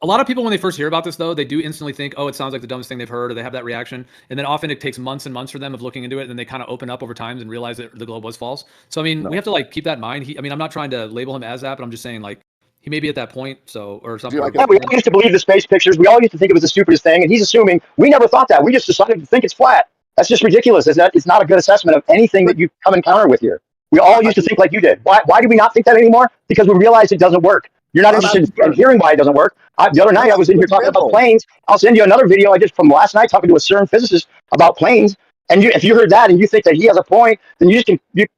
A lot of people, when they first hear about this, though, they do instantly think, oh, it sounds like the dumbest thing they've heard, or they have that reaction. And then often it takes months and months for them of looking into it, and then they kind of open up over time and realize that the globe was false. So, I mean, we have to like keep that in mind. I mean, I'm not trying to label him as that, but I'm just saying like he may be at that point. So, or something. Yeah, we all used to believe the space pictures. We all used to think it was the stupidest thing, and he's assuming we never thought that. We just decided to think it's flat. That's just ridiculous. It's not a good assessment of anything that you come encounter with here. We all used to think like you did. Why do we not think that anymore? Because we realized it doesn't work. You're not interested in hearing why it doesn't work. The other night I was in here talking about planes. I'll send you another video I did from last night talking to a CERN physicist about planes. And if you heard that and you think that he has a point, then you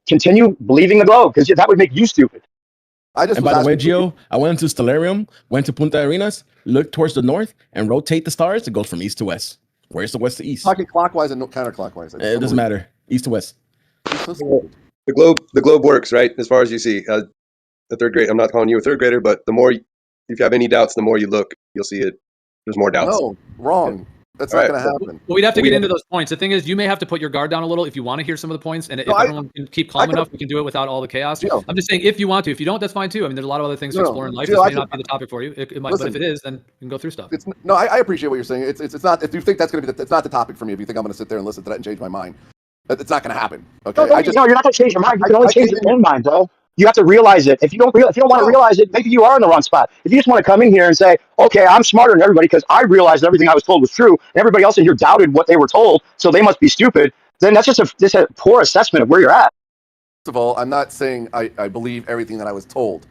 continue believing the globe, because that would make you stupid. And by the way, Gio, I went into Stellarium, went to Punta Arenas, looked towards the north, and rotate the stars. It goes from east to west. Where's the west to east? Talking clockwise and counterclockwise. It doesn't matter. East to west. The globe works, right? As far as you see. The third grade. I'm not calling you a third grader, but the more, if you have any doubts, the more you look, you'll see it. There's more doubts. No, wrong. That's not going to happen. Well, we'd have to get into those points. The thing is, you may have to put your guard down a little if you want to hear some of the points, and if everyone can keep calm enough, we can do it without all the chaos. I'm just saying, if you want to. If you don't, that's fine too. I mean, there's a lot of other things to explore in life. This may not be the topic for you. It might, but if it is, then we can go through stuff. I appreciate what you're saying. It's not. If you think that's going to be, it's not the topic for me. If you think I'm going to sit there and listen to that and change my mind, it's not going to happen. Okay. No, you're not going to change your mind. You can only change your own mind, bro. You have to realize it. If you don't want to realize it, maybe you are in the wrong spot. If you just want to come in here and say, okay, I'm smarter than everybody because I realized everything I was told was true, and everybody else in here doubted what they were told, so they must be stupid, then that's just a poor assessment of where you're at. First of all, I'm not saying I believe everything that I was told,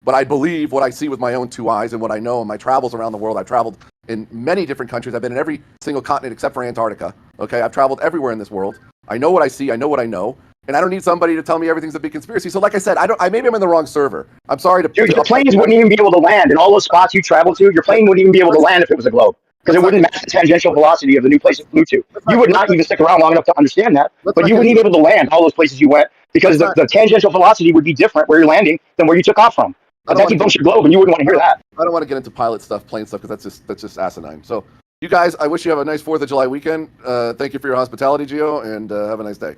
but I believe what I see with my own two eyes and what I know in my travels around the world. I've traveled in many different countries. I've been in every single continent except for Antarctica. Okay, I've traveled everywhere in this world. I know what I see. I know what I know. And I don't need somebody to tell me everything's a big conspiracy. So like I said, maybe I'm in the wrong server. I'm sorry to... Dude, your planes wouldn't even be able to land. In all those spots you traveled to, your plane wouldn't even be able to land if it was a globe. Because it wouldn't match the tangential velocity of the new place it flew to. You would not even stick around long enough to understand that. But you wouldn't even be able to land all those places you went, because the tangential velocity would be different where you're landing than where you took off from. But that's your globe, and you wouldn't want to hear that. I don't want to get into pilot stuff, plane stuff, because that's just asinine. So you guys, I wish you have a nice 4th of July weekend. Thank you for your hospitality, Gio, and have a nice day.